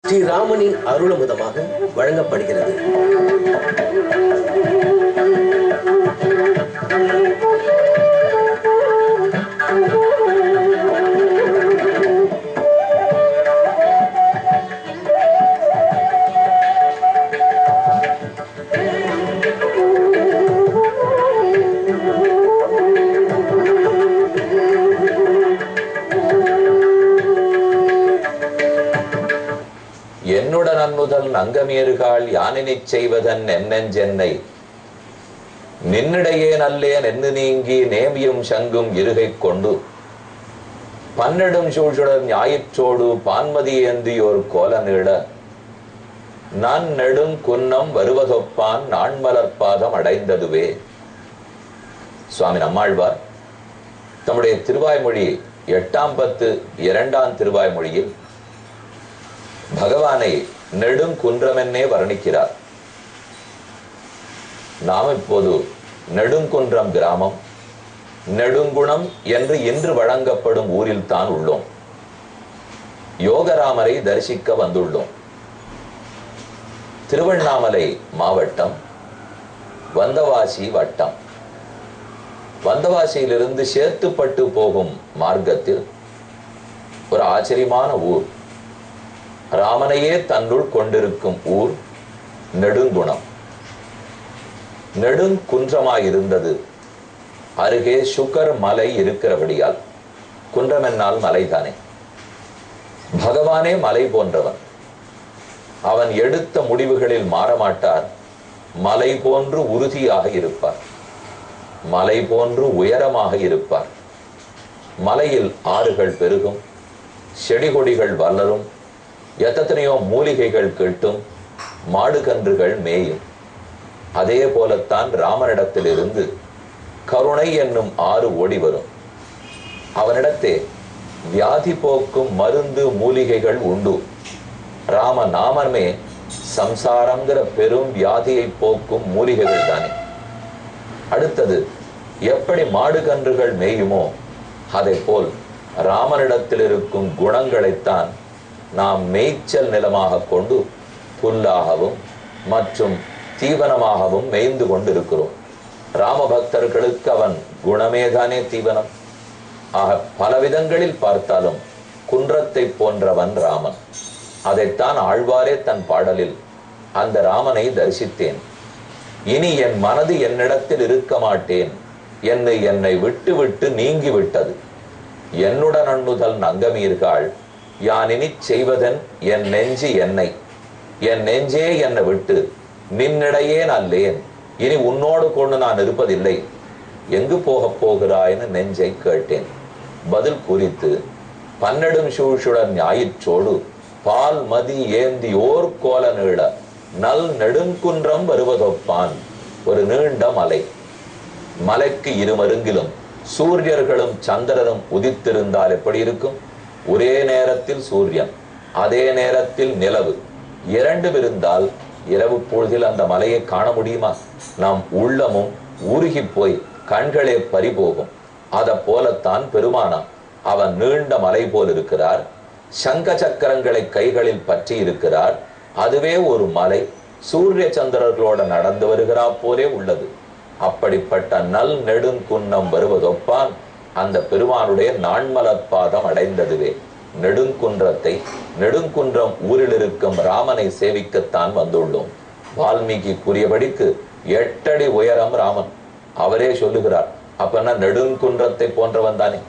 ஸ்ரீராமனின் அருளமுதமாக வழங்கப்படுகிறது. என்னுடன் அன்னுதல் நங்கமேறுகாள் யானினைச் செய்வதன் என்னெஞ்சென்னை நின்னிடையே நல்லேன் என்று நீங்கி நேமியும் சங்கும் இருகை கொண்டு பன்னெடும் சூழ்சுடர் ஞாயிற்றோடு பான்மதி ஏந்தியோர் கோல நீள நான் நெடும் குன்னம் வருவதொப்பான் நான்மலர்பாதம் அடைந்ததுவே. சுவாமி நம்மாழ்வார் தம்முடைய திருவாய்மொழி 8ஆம் பத்து 2ஆம் திருவாய்மொழியில் பகவானை நெடும் குன்றமென்னே வர்ணிக்கிறார். நாம் இப்போது நெடுங்குன்றம் கிராமம் நெடுங்குணம் என்று இன்று வழங்கப்படும் ஊரில் தான் உள்ளோம். யோகராமரை தரிசிக்க வந்துள்ளோம். திருவண்ணாமலை மாவட்டம் வந்தவாசி வட்டம். வந்தவாசியிலிருந்து சேத்துப்பட்டு போகும் மார்க்கத்தில் ஒரு ஆச்சரியமான ஊர், ராமனையே தன்னுள் கொண்டிருக்கும் ஊர் நெடுங்குணம். நெடுங்குன்றமாயிருந்தது. அருகே சுகர் மலை இருக்கிறபடியால், குன்றம் என்னால் மலைதானே, பகவானே மலை போன்றவன். அவன் எடுத்த முடிவுகளில் மாறமாட்டார். மலை போன்று உறுதியாக இருப்பார், மலை போன்று உயரமாக இருப்பார். மலையில் ஆறுகள் பெருகும், செடி கொடிகள் வளரும், எத்தனையோ மூலிகைகள் கேட்டும், மாடு கன்றுகள் மேயும். அதே போலத்தான் ராமனிடத்திலிருந்து கருணை என்னும் ஆறு ஓடி வரும். அவனிடத்தே வியாதி போக்கும் மருந்து மூலிகைகள் உண்டு. ராம நாமமே சம்சாரங்கிற பெரும் வியாதியை போக்கும் மூலிகைகள் தானே. அடுத்தது, எப்படி மாடு கன்றுகள் மேயுமோ அதை போல் ராமனிடத்தில் இருக்கும் குணங்களைத்தான் நாம் மேய்ச்சல் நிலமாக கொண்டு புல்லாகவும் மற்றும் தீவனமாகவும் மேய்ந்து கொண்டிருக்கிறோம். ராம பக்தர்களுக்கு அவன் குணமேதானே தீவனம். ஆக பலவிதங்களில் பார்த்தாலும் குன்றத்தை போன்றவன் ராமன். அதைத்தான் ஆழ்வாரே தன் பாடலில் அந்த ராமனை தரிசித்தேன், இனி என் மனது என்னிடத்தில் இருக்க மாட்டேன், என்னை விட்டு விட்டு நீங்கி விட்டது. என்னுடன் அண்ணுதல் நங்கமீர்காள் யானினி செய்வதன் என் நெஞ்சு என்னை, என் நெஞ்சே என்னை விட்டு நின்னிடையே நல்லேன், இனி உன்னோடு கொண்டு நான் இருப்பதில்லை, எங்கு போகப் போகிறாய்னு நெஞ்சை கேட்டேன். பதில் குறித்து பன்னெடும் சூழ்சுடர் ஞாயிற்றோடு பால் மதி ஏந்தி ஓர் கோல நீள நல் நெடுங்குன்றம் வருவதொப்பான். ஒரு நீண்ட மலை, மலைக்கு இருமருங்கிலும் சூரியர்களும் சந்திரனும் உதித்திருந்தால் எப்படி இருக்கும்? ஒரே நேரத்தில் சூரியன், அதே நேரத்தில் நிலவு இரண்டும் இருந்தால் இரவு பொழுதில் அந்த மலையை காண முடியுமா? நம் உள்ளமும் உருகி போய் கண்களே பறிபோகும். அத போலத்தான் பெருமானா அவன் நீண்ட மலை போல் இருக்கிறார். சங்க சக்கரங்களை கைகளில் பற்றி இருக்கிறார். அதுவே ஒரு மலை, சூரிய சந்திரர்களோட நடந்து வருகிறா போலே உள்ளது. அப்படிப்பட்ட நல் நெடுங்குன்றம் வருவதொப்பான் அந்த பெருமானுடைய நான்மலர்பாதம் அடைந்ததுவே. நெடுங்குன்றத்தை, நெடுங்குன்றம் ஊரில் இருக்கும் ராமனை சேவிக்கத்தான் வந்துள்ளோம். வால்மீகி கூறியபடிக்கு 8 அடி உயரம் ராமன். அவரே சொல்லுகிறார், அப்பன்னா நெடுங்குன்றத்தை போன்றவன் தானே.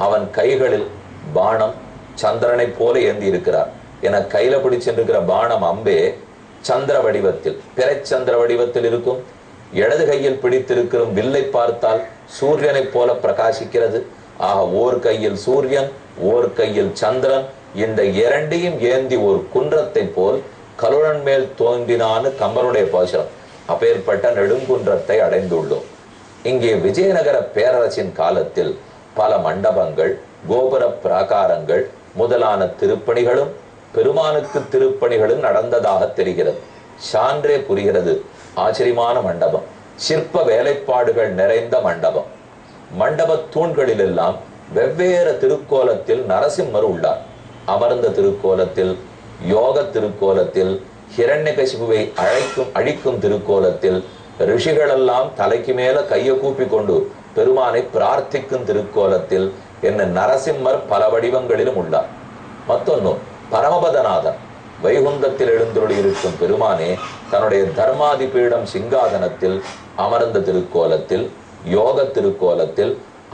அவன் கைகளில் பாணம் சந்திரனை போல ஏந்தி இருக்கிறார். என கையில பிடிச்சிருக்கிற பாணம் அம்பே சந்திர வடிவத்தில், பிறைச்சந்திர வடிவத்தில் இருக்கும். இடது கையில் பிடித்திருக்கிற வில்லை பார்த்தால் சூரியனை போல பிரகாசிக்கிறது. ஆக ஓர் கையில் சூரியன், ஓர் கையில் சந்திரன், இந்த இரண்டையும் ஏந்தி ஒரு குன்றத்தை போல் கருணன் மேல் தோன்றினான்னு கம்பனுடைய பாசுரம். அப்பேற்பட்ட நெடுங்குன்றத்தை அடைந்துள்ளோம். இங்கே விஜயநகர பேரரசின் காலத்தில் பல மண்டபங்கள், கோபுர பிராகாரங்கள் முதலான திருப்பணிகளும் பெருமானுக்கு திருப்பணிகளும் நடந்ததாக தெரிகிறது. சான்றே புரிகிறது. ஆச்சரியமான மண்டபம், சிற்ப வேலைப்பாடுகள் நிறைந்த மண்டபம். மண்டப தூண்களில் எல்லாம் வெவ்வேறு திருக்கோலத்தில் நரசிம்மர் உள்ளார். அமர்ந்த திருக்கோலத்தில் யோக திருக்கோலத்தில், ஹிரண்யகசிபுவை அழிக்கும் திருக்கோலத்தில், ரிஷிகளெல்லாம் தலைக்கு மேல கையை கூப்பி கொண்டு பெருமானை பிரார்த்திக்கும் திருக்கோலத்தில் என்ன நரசிம்மர் பல வடிவங்களிலும் உள்ளார். மற்றொன்னு பரமபதநாதன் வைகுந்தத்தில் எழுந்தருளி இருக்கும் பெருமானே தன்னுடைய தர்மாதி பீடம் சிங்காதனத்தில் அமர்ந்த திருக்கோலத்தில், யோக திருக்கோலத்தில்,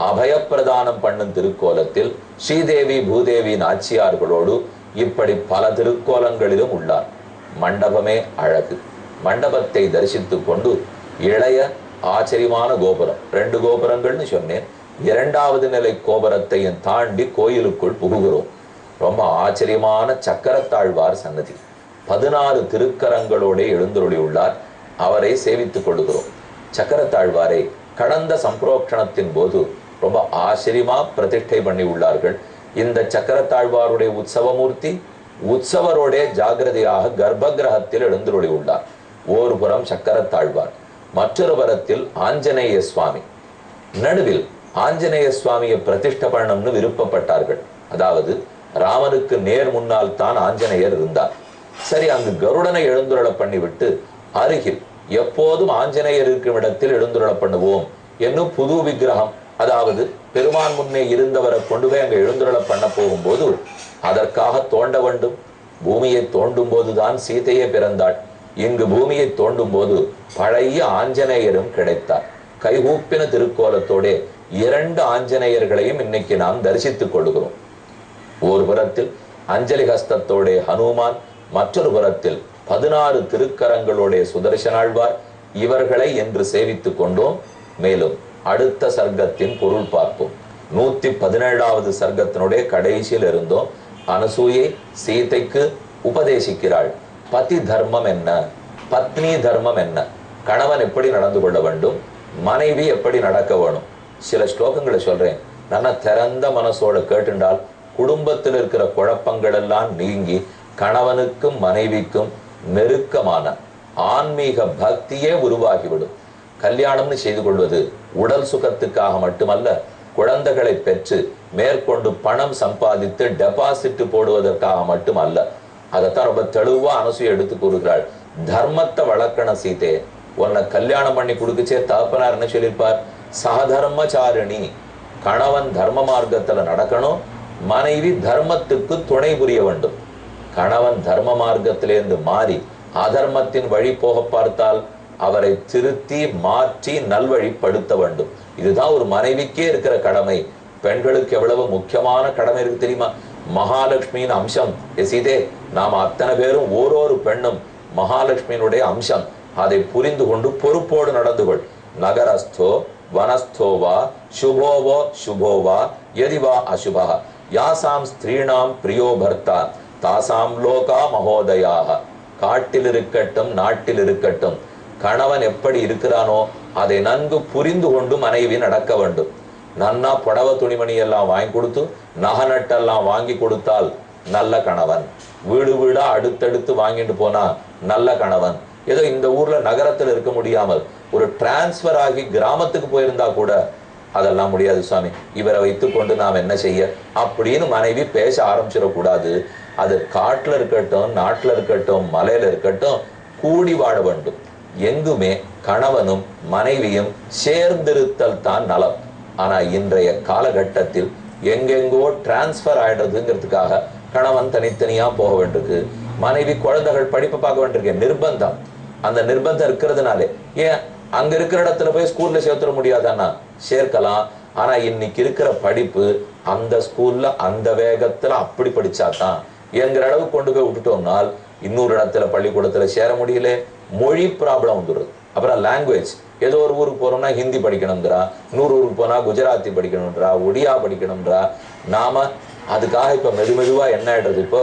அபயப்பிரதானம் பண்ணும் திருக்கோலத்தில், ஸ்ரீதேவி பூதேவி நாச்சியார்களோடு இப்படி பல திருக்கோலங்களிலும் உள்ளார். மண்டபமே அழகு. மண்டபத்தை தரிசித்துக் கொண்டு இளைய ஆச்சரியமான கோபுரம், 2 கோபுரங்கள்னு சொன்னேன், 2வது நிலை கோபுரத்தையும் தாண்டி கோயிலுக்குள் புகுகிறோம். ரொம்ப ஆச்சரியமான சக்கரத்தாழ்வார் சன்னதி. 16 திருக்கரங்களோட எழுந்தருளி உள்ளார். அவரை சேவித்துக் கொள்கிறோம். சக்கரத்தாழ்வாரை கடந்த சம்பிரோக்ஷணத்தின் போது ரொம்ப ஆச்சரியமா பிரதிஷ்டை பண்ணி உள்ளார்கள். இந்த சக்கரத்தாழ்வாருடைய உற்சவமூர்த்தி உற்சவரோட ஜாகிரதையாக கர்ப்பகிரகத்தில் எழுந்தருளி உள்ளார். ஒரு புறம் சக்கரத்தாழ்வார், மற்றொரு புறத்தில் ஆஞ்சநேய சுவாமி. நடுவில் ஆஞ்சநேய சுவாமியை பிரதிஷ்ட பண்ணணும்னு விருப்பப்பட்டார்கள். அதாவது ராமனுக்கு நேர் முன்னால் தான் ஆஞ்சநேயர் இருந்தார். சரி, அங்கு கருடனை எழுந்துருள பண்ணிவிட்டு அருகில் எப்போதும் ஆஞ்சநேயர் இருக்கும் இடத்தில் எழுந்துருள பண்ணுவோம் என்னும் புது விக்கிரகம், அதாவது பெருமான் முன்னே இருந்தவரை கொண்டு போய் அங்க எழுந்துருள பண்ண போகும்போது அதற்காக தோண்ட வேண்டும். பூமியை தோண்டும் போதுதான் சீதையே பிறந்தாள். இங்கு பூமியை தோண்டும் போது பழைய ஆஞ்சநேயரும் கிடைத்தார். கைகூப்பின திருக்கோலத்தோட 2 ஆஞ்சநேயர்களையும் இன்னைக்கு நாம் தரிசித்துக் கொள்கிறோம். ஒரு புறத்தில் அஞ்சலி ஹஸ்தத்தோட ஹனுமான், மற்றொரு புறத்தில் 16 திருக்கரங்களோட சுதர்சனாழ்வார். இவர்களை என்று சேவித்துக் கொண்டோம். மேலும் அடுத்த சர்க்கத்தின் பொருள் பார்ப்போம். 117வது சர்க்கத்தினுடைய கடைசியில் இருந்தோம். அனசூயை சீதைக்கு உபதேசிக்கிறாள். பதி தர்மம் என்ன, பத்னி தர்மம் என்ன, கணவன் எப்படி நடந்து கொள்ள வேண்டும், மனைவி எப்படி நடக்க வேணும். சில ஸ்லோகங்களை சொல்றேன், நல்லா திறந்த மனசோட கேட்டுண்டால் குடும்பத்தில் இருக்கிற குழப்பங்கள் எல்லாம் நீங்கி கணவனுக்கும் மனைவிக்கும் நெருக்கமான ஆன்மீக பக்தியே உருவாகிவிடும். கல்யாணம்னு செய்து கொள்வது உடல் சுகத்துக்காக மட்டுமல்ல, குழந்தைகளை பெற்று மேற்கொண்டு பணம் சம்பாதித்து டெபாசிட் போடுவதற்காக மட்டுமல்ல. அதைத்தான் ரொம்ப தெளிவா அனசூயை எடுத்து கூறுகிறாள். தர்மத்தை வளர்க்கண சீதே, உன்னை கல்யாணம் பண்ணி கொடுக்குச்சே தகப்பனார் என்ன சொல்லியிருப்பார், சகதர்மச்சாரிணி, கணவன் தர்ம மார்க்கத்துல நடக்கணும், மனைவி தர்மத்துக்கு துணை புரிய வேண்டும். கணவன் தர்ம மார்க்கத்திலிருந்து மாறி அதர்மத்தின் வழி போக பார்த்தால் அவரை திருத்தி மாற்றி நல்வழிப்படுத்த வேண்டும். இதுதான் ஒரு மனைவிக்கே இருக்கிற கடமை. பெண்களுக்கு எவ்வளவு முக்கியமான கடமை இருக்கு தெரியுமா? மகாலட்சுமியின் அம்சம் சீதே, நாம அத்தனை பேரும் ஓரொரு பெண்ணும் மகாலட்சுமியினுடைய அம்சம். அதை புரிந்து கொண்டு பொறுப்போடு நடந்து கொள். நகரஸ்தோ வனஸ்தோவா சுபோவோ சுபோவா எதிவா அசுபா யாசாம் ஸ்திரீணாம் பிரியோ பர்த்தா தாசாம் லோகா மகோதயாக. காட்டில் இருக்கட்டும் நாட்டில் இருக்கட்டும், கணவன் எப்படி இருக்கிறானோ அதை நன்கு புரிந்து கொண்டு மனைவி நடக்க வேண்டும். நன்னா புடவை துணிமணி எல்லாம் வாங்கி கொடுத்து நகநட்டெல்லாம் வாங்கி கொடுத்தால் நல்ல கணவன். வீடு வீடா அடுத்தடுத்து வாங்கிட்டு போனா நல்ல கணவன். ஏதோ இந்த ஊர்ல நகரத்தில் இருக்க முடியாமல் ஒரு டிரான்ஸ்பர் ஆகி கிராமத்துக்கு போயிருந்தா கூட அதெல்லாம் முடியாது சுவாமி, இவரை வைத்துக் கொண்டு நாம் என்ன செய்ய அப்படின்னு மனைவி பேச ஆரம்பிச்சிடக்கூடாது. அது காட்டுல இருக்கட்டும் நாட்டுல இருக்கட்டும் மலையில இருக்கட்டும் கூடி வாழ வேண்டும். எங்குமே கணவனும் மனைவியும் சேர்ந்திருத்தல் தான் நலம். ஆனா இன்றைய காலகட்டத்தில் எங்கெங்கோ டிரான்ஸ்பர் ஆயிடுறதுங்கிறதுக்காக கணவன் தனித்தனியா போக வேண்டியிருக்கு, மனைவி குழந்தைகள் படிப்பு பார்க்க வேண்டியிருக்கு. நிர்பந்தம், அந்த நிர்பந்தம் இருக்கிறதுனாலே ஏன் அங்க இருக்கிற இடத்துல போய் ஸ்கூல்ல சேர்த்துட முடியாதான்னா சேர்க்கலாம். ஆனா இன்னைக்கு இருக்கிற படிப்பு அந்த ஸ்கூல்ல அந்த வேகத்துல அப்படி படிச்சாதான் என்கிற அளவு கொண்டு போய் விட்டுட்டோம்னால் இன்னொரு இடத்துல பள்ளிக்கூடத்துல சேர முடியல. மொழி ப்ராப்ளம் வந்துடுது. அப்புறம் லாங்குவேஜ், ஏதோ ஒரு ஊருக்கு போறோம்னா ஹிந்தி படிக்கணுங்கிறா, இன்னொரு ஊருக்கு போனா குஜராத்தி படிக்கணும்ன்றா, ஒடியா படிக்கணும்ன்றா. நாம அதுக்காக இப்ப மெதுவா என்ன ஆயிடுறது, இப்போ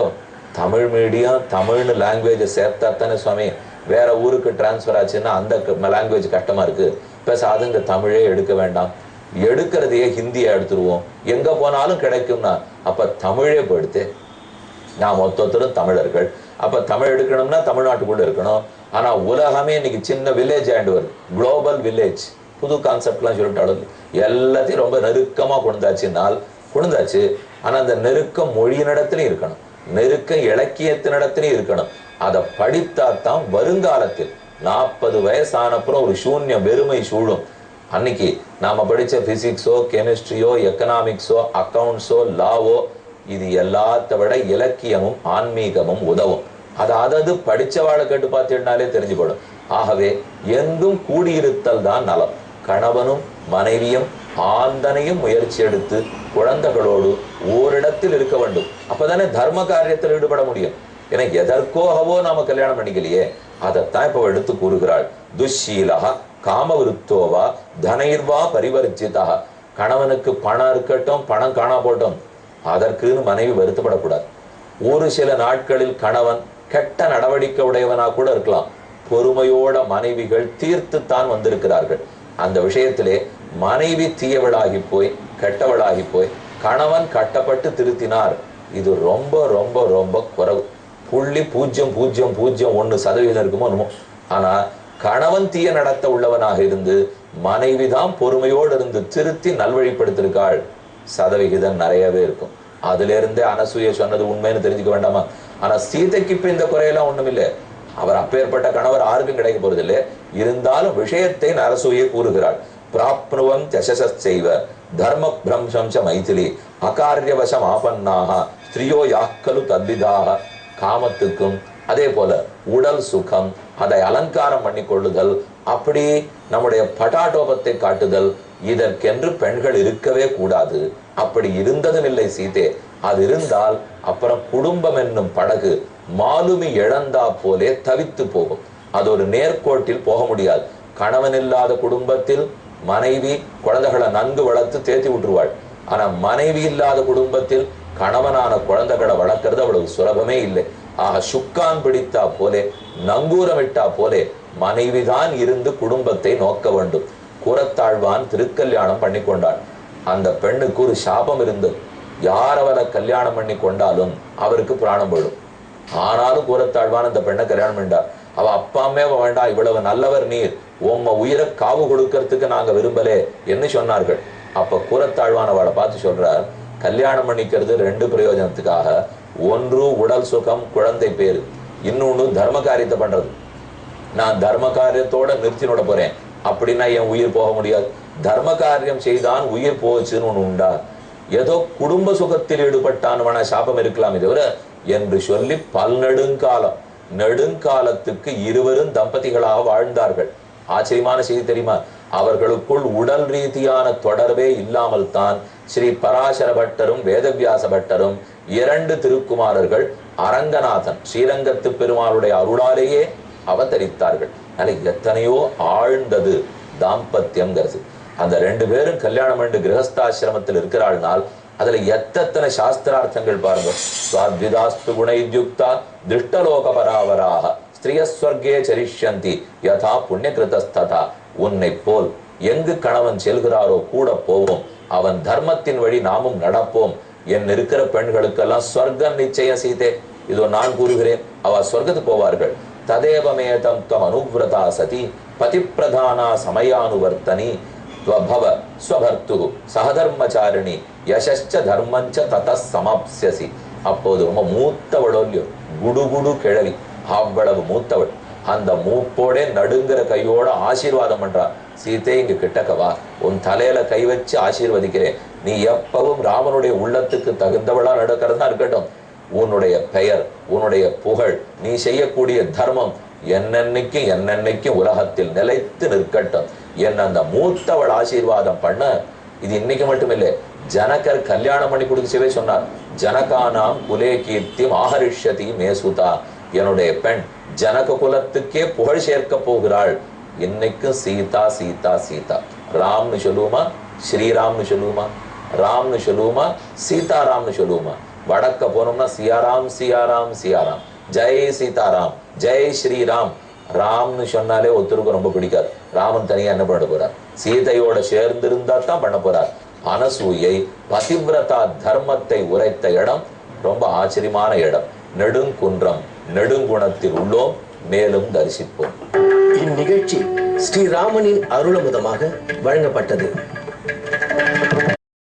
தமிழ் மீடியம் தமிழ்னு லாங்குவேஜை சேர்த்தா தானே சுவாமி வேற ஊருக்கு டிரான்ஸ்பர் ஆச்சுன்னா அந்த லாங்குவேஜ் கஷ்டமா இருக்கு. பேசாது இந்த தமிழே எடுக்க வேண்டாம், எடுக்கிறதையே ஹிந்தியை எடுத்துருவோம், எங்க போனாலும் கிடைக்கும்னா அப்ப தமிழே போயிடுத்து. நான் மொத்தத்திலும் தமிழர்கள். அப்ப தமிழ் எடுக்கணும்னா தமிழ்நாட்டுக்குள்ள இருக்கணும். ஆனா உலகமே இன்னைக்கு சின்ன வில்லேஜ் ஆயிட்டு வருது, குளோபல் வில்லேஜ். புது கான்செப்ட்லாம் சொல்லிட்டு எல்லாத்தையும் ரொம்ப நெருக்கமா கொண்டாச்சுன்னால் கொண்டாச்சு. ஆனா அந்த நெருக்கம் மொழியினிடத்துலையும் இருக்கணும். நெருக்க இலக்கியத்தினிடத்திலே இருக்கணும். அதை படித்தாத்தான் வருங்காலத்தில் 40 வயசானப்புறம் ஒரு சூன்ய வெறுமை சூழும். அன்னைக்கு நாம படிச்ச பிசிக்ஸோ கெமிஸ்ட்ரியோ எக்கனாமிக்ஸோ அக்கவுண்ட்ஸோ லாவோ இது எல்லாத்த விட இலக்கியமும் ஆன்மீகமும் உதவும். அதாவது படிச்சவாளை கேட்டு பார்த்தீங்கன்னாலே தெரிஞ்சு போடும். ஆகவே எங்கும் கூடியிருத்தல் தான் நலம். கணவனும் மனைவியும் ஆந்தனையும் முயற்சி எடுத்து குழந்தைகளோடு ஓரிடத்தில் இருக்க வேண்டும். அப்பதானே தர்ம காரியத்தில் ஈடுபட முடியும். ஏன்னா எதற்கோகவோ நாம கல்யாணம் பண்ணிக்கலையே, அதைத்தான் இப்ப எடுத்து கூறுகிறாள். துஷீலா காமவிருத்தோவா தனைர்வா பரிவர்ஜிதா. கணவனுக்கு பணம் இருக்கட்டும், பணம் காணா போட்டோம், அதற்குன்னு மனைவி வருத்தப்படக்கூடாது. ஒரு சில நாட்களில் கணவன் கெட்ட நடவடிக்கை உடையவனா கூட இருக்கலாம். பொறுமையோட மனைவிகள் தீர்த்துத்தான் வந்திருக்கிறார்கள். அந்த விஷயத்திலே மனைவி தீயவளாகி போய் கெட்டவளாகி போய் கணவன் கட்டப்பட்டு திருத்தினார், இது ரொம்ப ரொம்ப ரொம்ப குறைவு. 0.0001% இருக்குமோ என்னமோ. ஆனா கணவன் தீய நடத்த உள்ளவனாக இருந்து மனைவிதான் பொறுமையோடு இருந்து திருத்தி நல்வழிப்படுத்திருக்காள், சதவிகிதம் நிறையவே இருக்கும். அதுல இருந்தே அனசூய சொன்னது உண்மைன்னு தெரிஞ்சுக்க வேண்டாமா? ஆனா சீதைக்கு இப்ப இந்த குறையெல்லாம் ஒண்ணும் இல்லை. அவர் அப்பேற்பட்ட கணவர் யாருக்கும் கிடைக்க போறது இல்லை. இருந்தாலும் விஷயத்தை அரசூயை கூறுகிறாள். பிராப்னுவம் யசசைவ தர்ம பிரம்சம் ச மைதிலி அகாரியவசம் ஆபன்னாக ஸ்திரியோ யாக்கலு தத்விதாக. காமத்துக்கும் அதே போல உடல் சுகம் அதை அலங்காரம் பண்ணி கொள்ளுதல், அப்படி நம்முடைய பட்டாட்டோபத்தை காட்டுதல், இதற்கென்று பெண்கள் இருக்கவே கூடாது. அப்படி இருந்ததும் இல்லை சீதே. அது இருந்தால் அப்புறம் குடும்பம் என்னும் படகு மாலுமி இழந்தா போலே தவித்து போகும். அது ஒரு நேர்கோட்டில் போக முடியாது. கணவன் இல்லாத குடும்பத்தில் மனைவி குழந்தைகளை நன்கு வளர்த்து தேத்தி விட்டுருவாள். ஆனா மனைவி இல்லாத குடும்பத்தில் கணவனான குழந்தைகளை வளர்க்கறது அவ்வளவு சுலபமே இல்லை. ஆக சுக்கான் பிடித்தா போலே நங்கூரமிட்டா போலே மனைவிதான் இருந்து குடும்பத்தை நோக்க வேண்டும். கூரத்தாழ்வான் திருக்கல்யாணம் பண்ணி கொண்டான். அந்த பெண்ணுக்கு ஒரு சாபம் இருந்தது. யார் அவரை கல்யாணம் பண்ணி கொண்டாலும் அவருக்கு பிராணம் போயிடும். ஆனாலும் கூரத்தாழ்வான் அந்த பெண்ணை கல்யாணம் பண்ணார். அவ அப்பாமே வேண்டாம், இவ்வளவு நல்லவர் நீர், உம்ம உயிரை காவு கொடுக்கறதுக்கு நாங்க விரும்பலே என்று சொன்னார்கள். அப்ப கூரத்தாழ்வான் அவளை பார்த்து சொல்றார், கல்யாணம் பண்ணிக்கிறது 2 பிரயோஜனத்துக்காக. ஒன்று உடல் சுகம், குழந்தை பேரு. இன்னொன்னு தர்ம காரியத்தை பண்றது. நான் தர்ம காரியத்தோட நிறுத்தினோட போறேன் அப்படின்னா என் உயிர் போக முடியாது. தர்ம காரியம் செய்தான் உயிர் போச்சுன்னு ஒண்ணு உண்டா? ஏதோ குடும்ப சுகத்தில் ஈடுபட்டான் சாபம் இருக்கலாம் தவிர என்று சொல்லி நெடுங்காலத்துக்கு இருவரும் தம்பதிகளாக வாழ்ந்தார்கள். ஆச்சரியமான செய்தி தெரியுமா? அவர்களுக்குள் உடல் ரீதியான தொடர்பே இல்லாமல் தான் ஸ்ரீ பராசர பட்டரும் வேதவியாச பட்டரும் 2 திருக்குமாரர்கள் அரங்கநாதன் ஸ்ரீரங்கத்து பெருமாளுடைய அருளாலேயே அவதரித்தார்கள். எத்தனையோ ஆழ்ந்தது தாம்பத்தியம்ங்கிறது. அந்த 2 பேரும் கல்யாணம் பண்ணி கிரகஸ்தாசிரமத்தில் இருக்கிறாள்னால் அதுல எத்தனை சாஸ்திரார்த்தங்கள் பாருங்க. ஸ்வாத்விதாஸ்து குணையுக்தா திருஷ்டலோக பராவராக ஸ்திரியஸ்வர்கே சரிஷ்யந்தி யதா புண்ணியகிருதஸ்ததா. உன்னை போல் எங்கு கணவன் செல்கிறாரோ கூட போவோம், அவன் தர்மத்தின் வழி நாமும் நடப்போம். என் இருக்கிற பெண்களுக்கெல்லாம் ஸ்வர்க்கம் நிச்சயம் சீதே. இதோ நான் கூறுகிறேன், அவ ஸ்வர்க்கத்துக்கு போவார்கள். ததேவமேதம் தம் அனுவிரதா சதி பதிப்பிரதானா சமயானுவர்த்தனி ஸ்வபவ ஸ்வபர்த்து சகதர்மச்சாரிணி யசச்ச தர்மஞ்ச தத சமாப்ஸ்யசி. அப்போது ரொம்ப மூத்தவளோல்லையோ, குடுகுடு கிழவி, அவ்வளவு மூத்தவள். அந்த மூப்போட நடுங்கிற கையோட ஆசீர்வாதம் பண்றா. சீதை இங்கு கிட்டக்கவா, உன் தலையில கை வச்சு ஆசீர்வதிக்கிறேன். நீ எப்பவும் ராமனுடைய உள்ளத்துக்கு தகுந்தவளா நடக்கிறதா இருக்கட்டும். உன்னுடைய பெயர், உன்னுடைய புகழ், நீ செய்யக்கூடிய தர்மம் என்னென்னைக்கும் உலகத்தில் நிலைத்து நிற்கட்டும். என்ன அந்த மூத்தவள் ஆசீர்வாதம் பண்ண. இது இன்னைக்கு மட்டும் இல்லை, ஜனகர் கல்யாணம் பண்ணி கொடுக்கவே சொன்னார். ஜனகானாம் குலே கீர்த்தி ஆஹரிஷ்யதி மேசுதா. என்னுடைய பெண் ஜனக குலத்துக்கே புகழ் சேர்க்க போகிறாள். இன்னைக்கும் சீதா சீதா சீதா. ராம்னு சொல்லுவோமா, ஸ்ரீராம்னு சொல்லுவோமா? ராம்னு சொல்லுவோமா, சீதாராம்னு சொல்லுவோமா? வடக்க போனோம்னா சியாராம் சியாராம் சியாராம், ஜெய் சீதாராம், ஜெய் ஸ்ரீராம். ராம்னு சொன்னாலே ஒருத்தருக்கு ரொம்ப பிடிக்காது. ராமன் தனியா என்ன பண்ண போறார்? சீதையோட சேர்ந்து இருந்தா தான் பண்ண போறார். அனசூயை பதிவிரதா தர்மத்தை உரைத்த இடம் ரொம்ப ஆச்சரியமான இடம். நெடுங்குன்றம் நெடுங்குணத்தில் உள்ளோம், மேலும் தரிசிப்போம். இந்நிகழ்ச்சி ஸ்ரீராமனின் அருளமுதமாக வழங்கப்பட்டது.